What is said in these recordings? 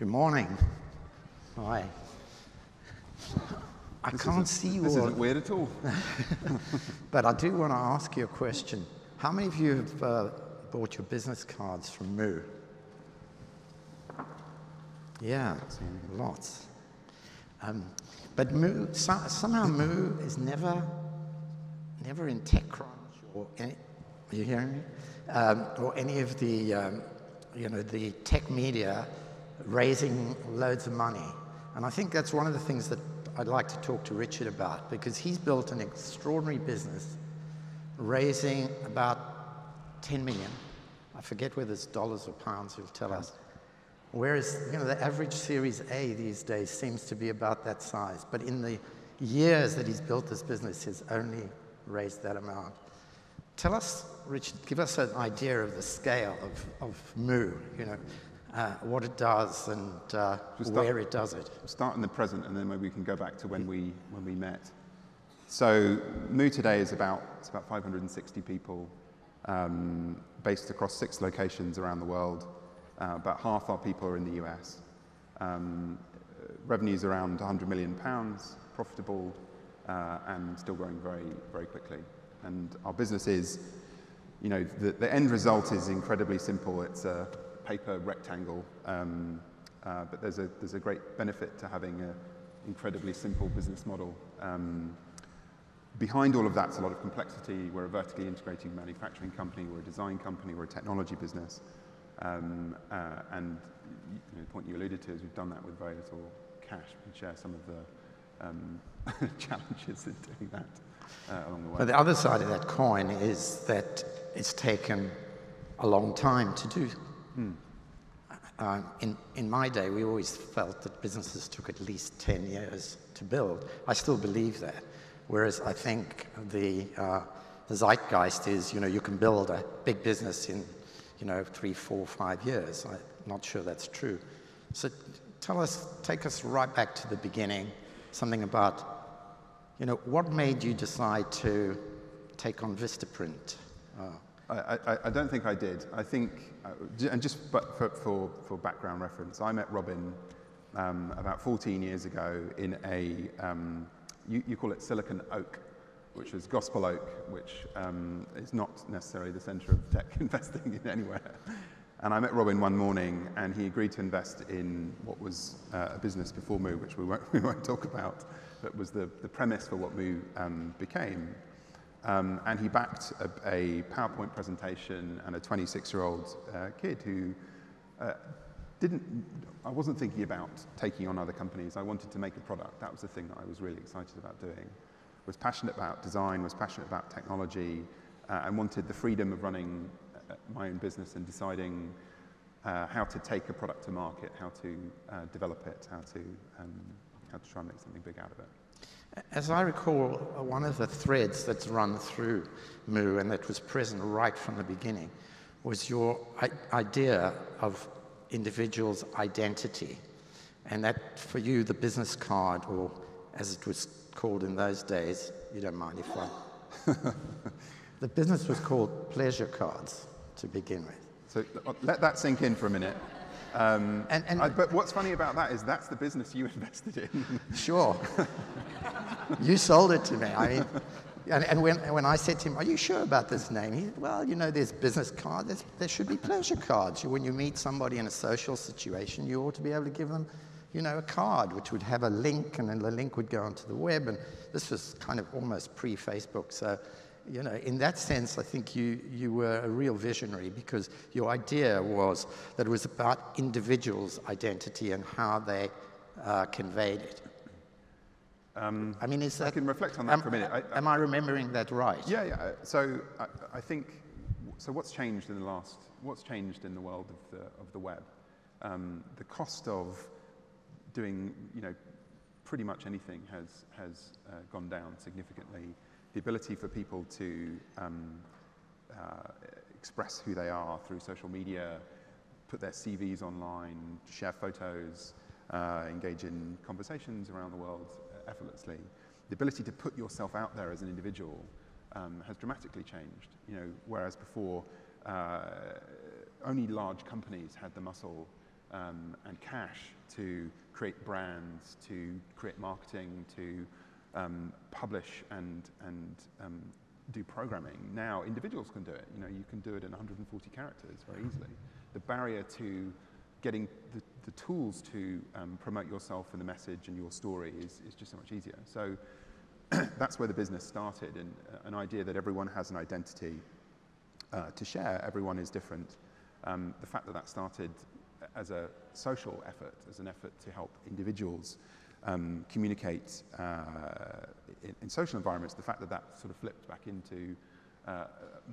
Good morning. Hi. I can't see you all. This isn't weird at all. But I do want to ask you a question. How many of you have bought your business cards from MOO? Yeah, lots. But MOO, somehow MOO is never in TechCrunch or any, are you hearing me? Or any of the, the tech media raising loads of money. And I think that's one of the things that I'd like to talk to Richard about, because he's built an extraordinary business raising about 10 million. I forget whether it's dollars or pounds, he'll tell us. Whereas, the average Series A these days seems to be about that size. But in the years that he's built this business, he's only raised that amount. Tell us, Richard, give us an idea of the scale of MOO, what it does and where it does it. Start in the present, and then maybe we can go back to when we met. So MOO today is about 560 people, based across 6 locations around the world. About half our people are in the US. Revenues around £100 million, profitable, and still growing very, very quickly. And our business is, the end result is incredibly simple. It's a paper rectangle, but there's a great benefit to having an incredibly simple business model. Behind all of that's a lot of complexity. We're a vertically integrated manufacturing company, we're a design company, we're a technology business. And the point you alluded to is we've done that with very little cash. We share some of the challenges in doing that along the way. But the other side of that coin is that it's taken a long time to do. In my day, we always felt that businesses took at least 10 years to build. I still believe that. Whereas I think the zeitgeist is, you can build a big business in 3, 4, 5 years. I'm not sure that's true. So take us right back to the beginning, something about, what made you decide to take on Vistaprint? I don't think I did. I think, and just for background reference, I met Robin about 14 years ago in a, you call it Silicon Oak, which is Gospel Oak, which is not necessarily the center of tech investing in anywhere. And I met Robin one morning, and he agreed to invest in what was a business before MOO, which we won't talk about, but was the premise for what MOO became. And he backed a PowerPoint presentation and a 26-year-old kid who I wasn't thinking about taking on other companies. I wanted to make a product. That was the thing that I was really excited about doing. Was passionate about design, was passionate about technology, and wanted the freedom of running my own business and deciding how to take a product to market, how to develop it, how to try and make something big out of it. As I recall, one of the threads that's run through MOO and that was present right from the beginning was your idea of individual's identity. And that, for you, the business card, or as it was called in those days, you don't mind if I... The business was called pleasure cards to begin with. So let that sink in for a minute. But what's funny about that is that's the business you invested in. Sure. You sold it to me. I mean, and when I said to him, "Are you sure about this name?" He said, "Well, there's business cards. There should be pleasure cards. When you meet somebody in a social situation, you ought to be able to give them, a card which would have a link, and then the link would go onto the web." And this was kind of almost pre-Facebook, so. In that sense, I think you were a real visionary, because your idea was that it was about individuals' identity and how they conveyed it. I mean, is that... I can reflect on that for a minute. Am I remembering that right? Yeah. So I think, what's changed in the world of the web? The cost of doing, pretty much anything has gone down significantly. The ability for people to express who they are through social media, put their CVs online, share photos, engage in conversations around the world effortlessly. The ability to put yourself out there as an individual has dramatically changed. Whereas before, only large companies had the muscle and cash to create brands, to create marketing, to publish and do programming. Now individuals can do it. You know, you can do it in 140 characters very easily. The barrier to getting the tools to promote yourself and the message and your story is just so much easier. So that's where the business started, and an idea that everyone has an identity to share. Everyone is different. The fact that that started as a social effort, as an effort to help individuals communicate in social environments, the fact that that sort of flipped back into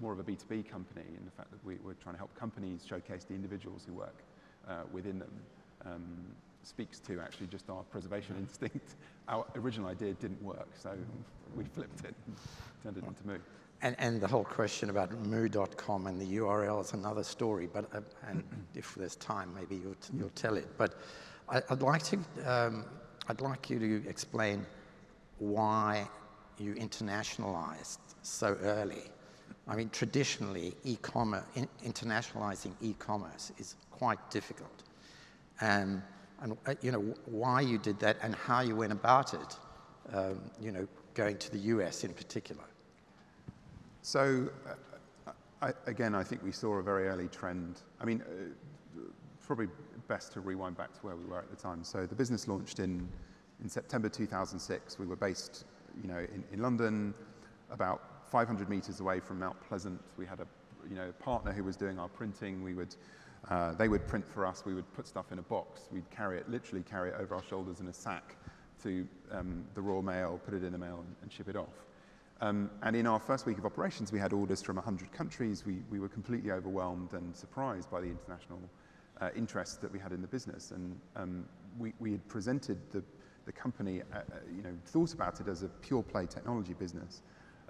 more of a B2B company, and the fact that we're trying to help companies showcase the individuals who work within them speaks to actually just our preservation instinct. Our original idea didn't work, so we flipped it and turned it into Moo. And the whole question about moo.com and the URL is another story, but and if there's time, maybe you'll tell it. But I'd like you to explain why you internationalized so early. I mean, traditionally, internationalizing e-commerce is quite difficult, and you know why you did that and how you went about it. You know, going to the US in particular. So, again, I think we saw a very early trend. I mean, probably best to rewind back to where we were at the time. So the business launched in September 2006. We were based, you know, in London, about 500 meters away from Mount Pleasant. We had a partner who was doing our printing. They would print for us. We would put stuff in a box. We'd literally carry it over our shoulders in a sack to the Royal Mail, put it in the mail, and ship it off. And in our first week of operations, we had orders from 100 countries. We were completely overwhelmed and surprised by the international interest that we had in the business. And we had presented the company, thought about it as a pure play technology business.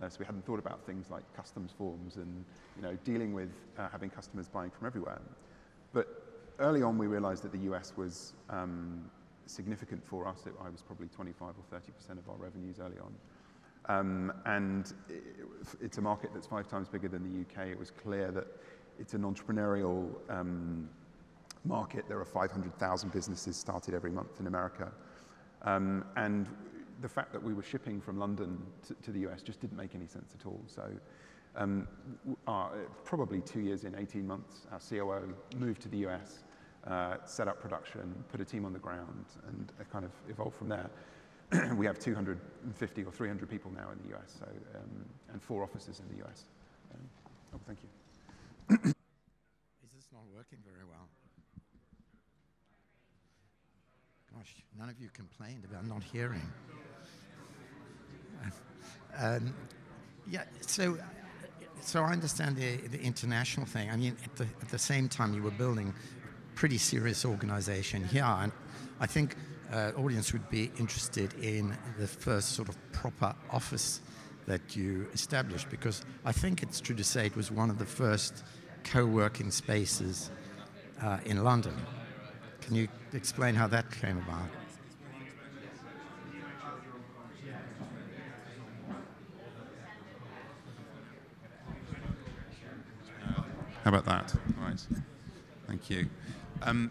So we hadn't thought about things like customs forms and dealing with having customers buying from everywhere. But early on, we realized that the US was significant for us. I was probably 25 or 30% of our revenues early on. And it's a market that's 5 times bigger than the UK. It was clear that it's an entrepreneurial market. There are 500,000 businesses started every month in America. And the fact that we were shipping from London to the US just didn't make any sense at all. So probably 2 years in, 18 months, our COO moved to the US, set up production, put a team on the ground, and kind of evolved from there. We have 250 or 300 people now in the US, so, and 4 offices in the US. Thank you. Is this not working very well? Gosh, none of you complained about not hearing. Yeah, so I understand the international thing. I mean, at the same time, you were building a pretty serious organization here, and I think audience would be interested in the first sort of proper office that you established, because I think it's true to say it was one of the first co-working spaces in London. Can you explain how that came about? How about that? All right. Thank you.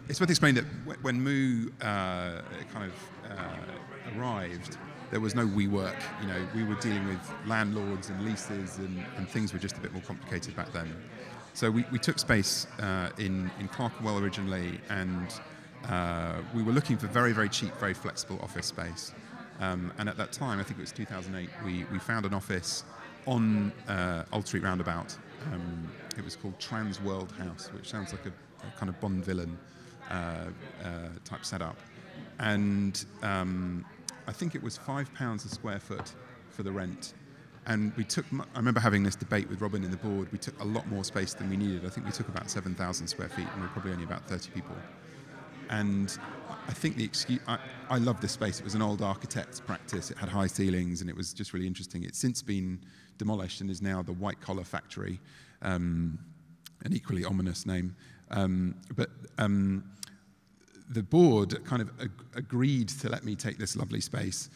It's worth explaining that when Moo arrived, there was no WeWork. We were dealing with landlords and leases, and things were just a bit more complicated back then. So we took space in Clerkenwell originally, and we were looking for very, very cheap, very flexible office space. And at that time, I think it was 2008, we found an office on Old Street Roundabout. It was called Trans World House, which sounds like a kind of Bond villain type setup. And I think it was £5 a square foot for the rent. And I remember having this debate with Robin and the board. We took a lot more space than we needed. I think we took about 7,000 square feet, and we were probably only about 30 people. And I think the excuse, I loved this space. It was an old architect's practice. It had high ceilings, and it was just really interesting. It's since been demolished and is now the White Collar Factory, an equally ominous name. But the board kind of agreed to let me take this lovely space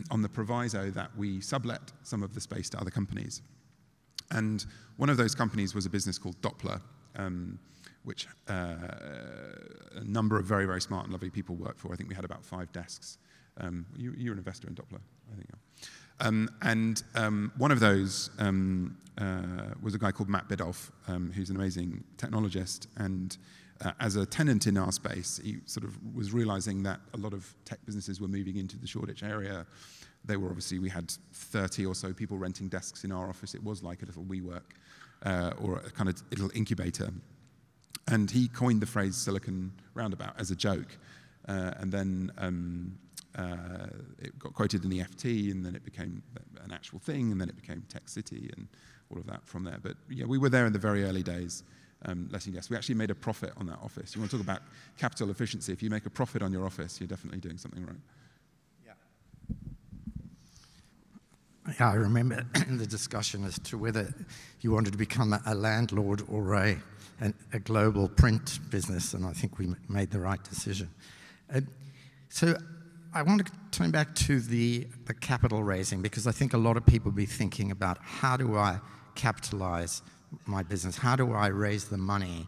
on the proviso that we sublet some of the space to other companies. And one of those companies was a business called Doppler, which a number of very, very smart and lovely people worked for. I think we had about 5 desks. You're an investor in Doppler, I think. One of those was a guy called Matt Bidoff, who's an amazing technologist. And as a tenant in our space, he sort of was realizing that a lot of tech businesses were moving into the Shoreditch area. We had 30 or so people renting desks in our office. It was like a little WeWork or a kind of little incubator. And he coined the phrase Silicon Roundabout as a joke. And then it got quoted in the FT, and then it became an actual thing, and then it became Tech City and all of that from there. But yeah, we were there in the very early days, letting guests. We actually made a profit on that office. You want to talk about capital efficiency. If you make a profit on your office, you're definitely doing something right. Yeah, I remember in the discussion as to whether you wanted to become a landlord or a global print business, and I think we made the right decision. So I want to turn back to the capital raising, because I think a lot of people will be thinking about, how do I capitalize my business? How do I raise the money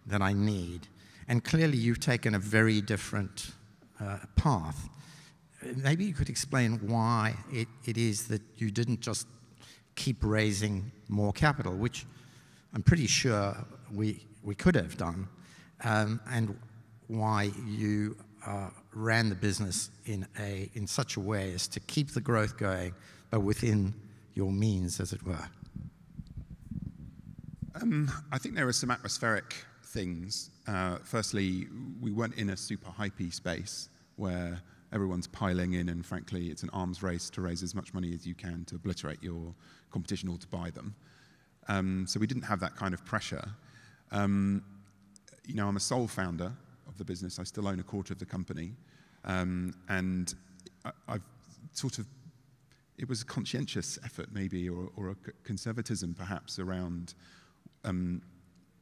that I need? And clearly you've taken a very different path. Maybe you could explain why it is that you didn't just keep raising more capital, which I'm pretty sure we could have done, and why you ran the business in such a way as to keep the growth going, but within your means, as it were. I think there are some atmospheric things. Firstly, we weren't in a super hypey space where everyone's piling in, and frankly, it's an arms race to raise as much money as you can to obliterate your competition or to buy them. So we didn't have that kind of pressure. I'm a sole founder of the business. I still own a quarter of the company. And I've sort of, it was a conscientious effort maybe, or a conservatism perhaps around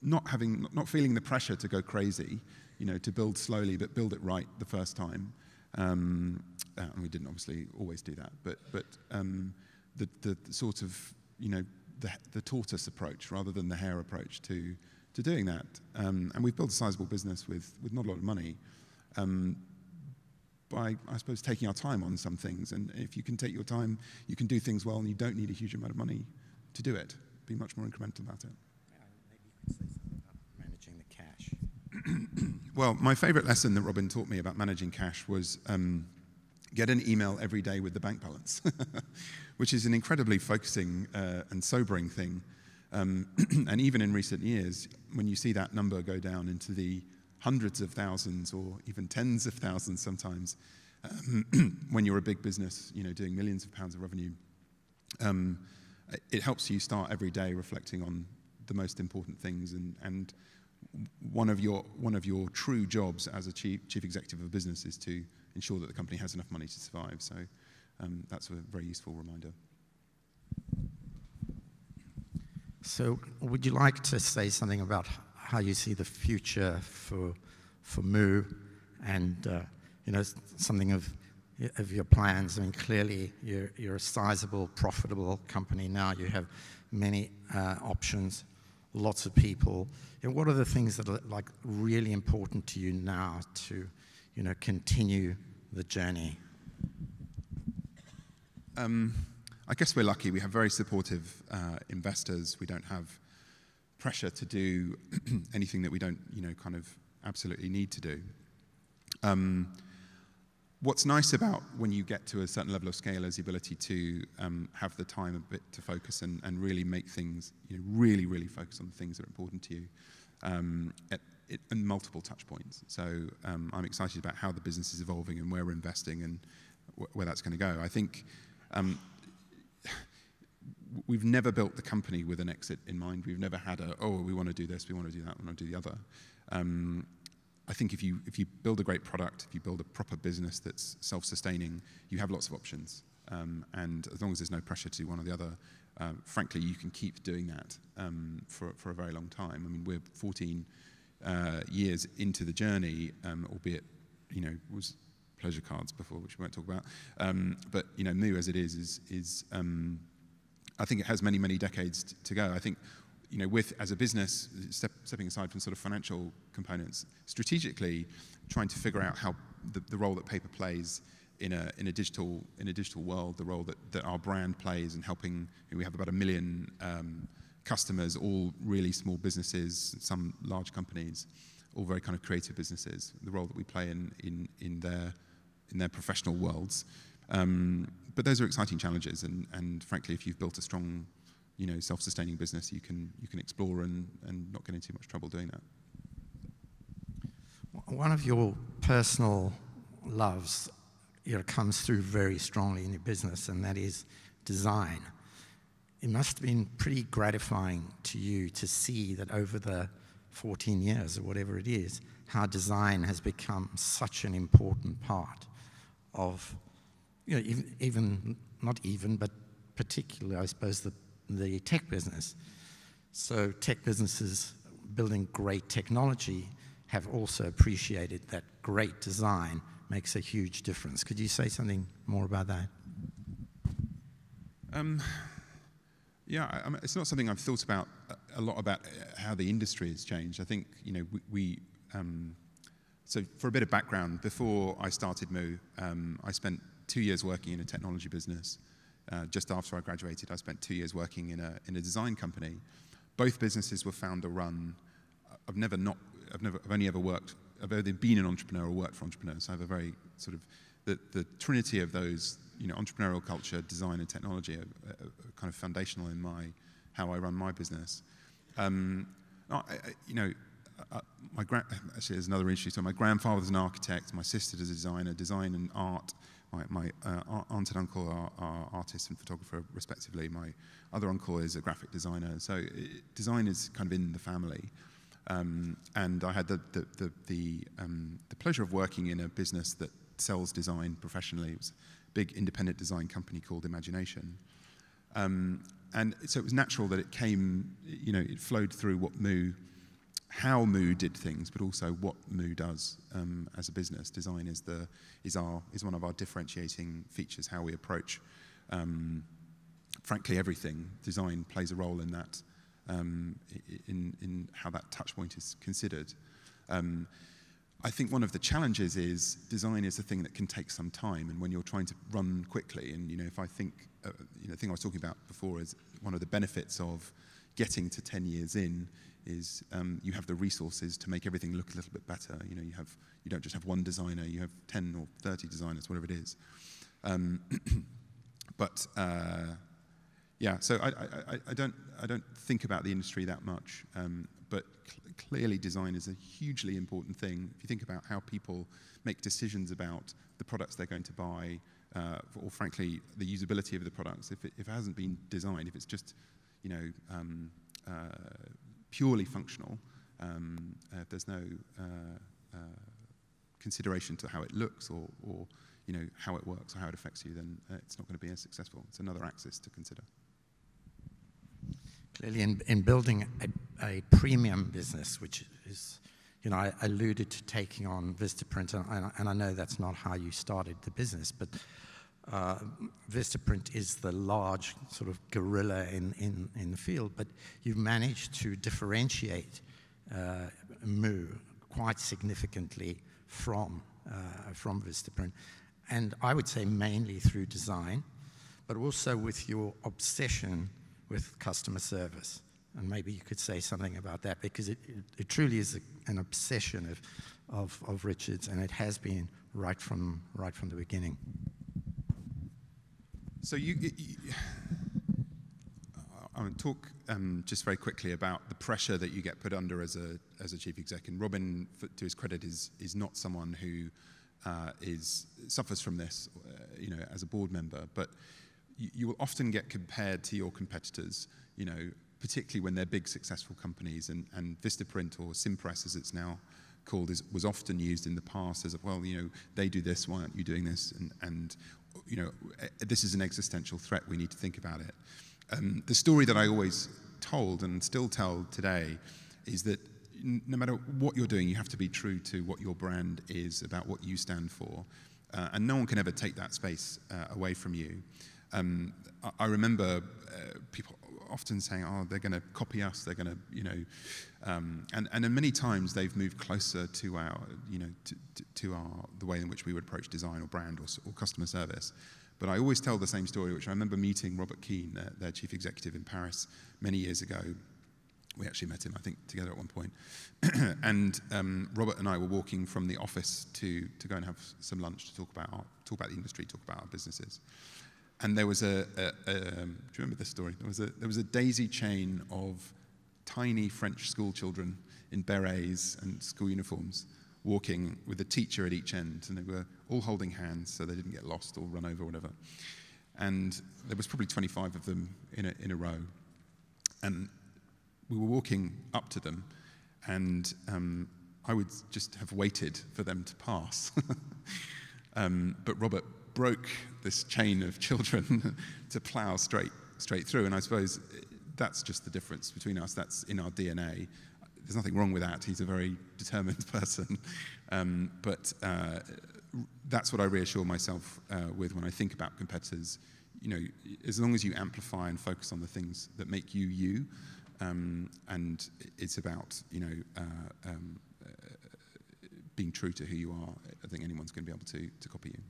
not feeling the pressure to go crazy, to build slowly, but build it right the first time. And we didn't obviously always do that, but the sort of, the tortoise approach rather than the hare approach to doing that. And we've built a sizable business with not a lot of money by, I suppose, taking our time on some things. And if you can take your time, you can do things well, and you don't need a huge amount of money to do it. Be much more incremental about it. Maybe you could say something about managing the cash. Well, my favorite lesson that Robin taught me about managing cash was get an email every day with the bank balance, which is an incredibly focusing and sobering thing. And even in recent years, when you see that number go down into the hundreds of thousands or even tens of thousands sometimes, when you're a big business, doing millions of pounds of revenue, it helps you start every day reflecting on the most important things. And one of your true jobs as a chief executive of a business is to ensure that the company has enough money to survive. So that's a very useful reminder. So would you like to say something about how you see the future for MOO, and something of your plans? I mean, clearly you're a sizable, profitable company now. You have many options, lots of people. And what are the things that are really important to you now to continue the journey? I guess we're lucky. We have very supportive investors. We don't have pressure to do anything that we don't, kind of absolutely need to do. What's nice about when you get to a certain level of scale is the ability to have the time a bit to focus and really make things, really, really focus on the things that are important to you at multiple touch points. So I'm excited about how the business is evolving and where we're investing and where that's going to go. I think we've never built the company with an exit in mind. We've never had we want to do this, we want to do that, we want to do the other. I think if you build a great product, if you build a proper business that's self-sustaining, you have lots of options. And as long as there's no pressure to do one or the other, frankly, you can keep doing that for a very long time. I mean, we're 14 years into the journey, albeit, was pleasure cards before, which we won't talk about. But MOO as it is I think it has many, many decades to go. I think as a business, stepping aside from sort of financial components, strategically trying to figure out how the role that paper plays in a digital world, the role that our brand plays in helping. We have about 1 million customers, all really small businesses, some large companies, all very kind of creative businesses. The role that we play in their professional worlds. But those are exciting challenges, and frankly, if you've built a strong, self-sustaining business, you can explore and not get into too much trouble doing that. One of your personal loves, comes through very strongly in your business, and that is design. It must have been pretty gratifying to you to see that over the 14 years or whatever it is, how design has become such an important part of, but particularly, I suppose, the tech business. So tech businesses building great technology have also appreciated that great design makes a huge difference. Could you say something more about that? It's not something I've thought about a lot about how the industry has changed. I think, so for a bit of background, before I started MOO, I spent 2 years working in a technology business. Just after I graduated, I spent 2 years working in a design company. Both businesses were founder run. I've only been an entrepreneur or worked for entrepreneurs. So I have a very sort of the trinity of those, entrepreneurial culture, design, and technology are kind of foundational in how I run my business. Actually, there's another interesting story. My grandfather's an architect. My sister is a designer. Design and art. My aunt and uncle are artists and photographer, respectively. My other uncle is a graphic designer. So design is kind of in the family. And I had the pleasure of working in a business that sells design professionally. It was a big independent design company called Imagination. And so it was natural that it came, it flowed through how MOO did things, but also what MOO does as a business. Design is one of our differentiating features, how we approach, frankly, everything. Design plays a role in that, in how that touch point is considered. I think one of the challenges is design is a thing that can take some time, and when you're trying to run quickly, and if I think, the thing I was talking about before is one of the benefits of getting to 10 years in is you have the resources to make everything look a little bit better. You don't just have one designer, you have 10 or 30 designers, whatever it is. So I don't think about the industry that much, but clearly design is a hugely important thing. If you think about how people make decisions about the products they're going to buy, or frankly, the usability of the products, if it hasn't been designed, if it's just, purely functional, if there's no consideration to how it looks or how it works or how it affects you, then it's not going to be as successful. It's another axis to consider. Clearly, in building a premium business, which is, I alluded to taking on Vistaprint, and I know that's not how you started the business, but Vistaprint is the large sort of gorilla in the field, but you've managed to differentiate MOO quite significantly from Vistaprint, and I would say mainly through design, but also with your obsession with customer service. And maybe you could say something about that, because it truly is an obsession of Richard's, and it has been right from the beginning. So I want to talk just very quickly about the pressure that you get put under as a chief exec. And Robin, to his credit, is not someone who suffers from this, as a board member. But you will often get compared to your competitors, particularly when they're big, successful companies. And Vistaprint, or Simpress as it's now called, was often used in the past as, well, they do this, why aren't you doing this? And this is an existential threat, we need to think about it. The story that I always told and still tell today is that no matter what you're doing, you have to be true to what your brand is, about what you stand for. And no one can ever take that space away from you. I remember people often saying, oh, they're going to copy us, they're going to, you know, and then many times they've moved closer to our, you know, to the way in which we would approach design or brand or customer service. But I always tell the same story, which I remember meeting Robert Klien, their chief executive in Paris many years ago. We actually met him, I think, together at one point. And Robert and I were walking from the office to go and have some lunch to talk about the industry, talk about our businesses. And there was do you remember this story? There was a daisy chain of tiny French school children in berets and school uniforms walking with a teacher at each end, and they were all holding hands so they didn't get lost or run over or whatever. And there was probably 25 of them in a row. And we were walking up to them, and I would just have waited for them to pass. But Robert broke this chain of children to plough straight through, and I suppose that's just the difference between us. That's in our DNA. There's nothing wrong with that. He's a very determined person. But that's what I reassure myself with when I think about competitors. You know, as long as you amplify and focus on the things that make you you, and it's about, you know, being true to who you are, I think anyone's going to be able to copy you.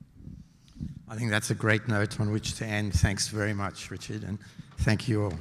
I think that's a great note on which to end. Thanks very much, Richard, and thank you all.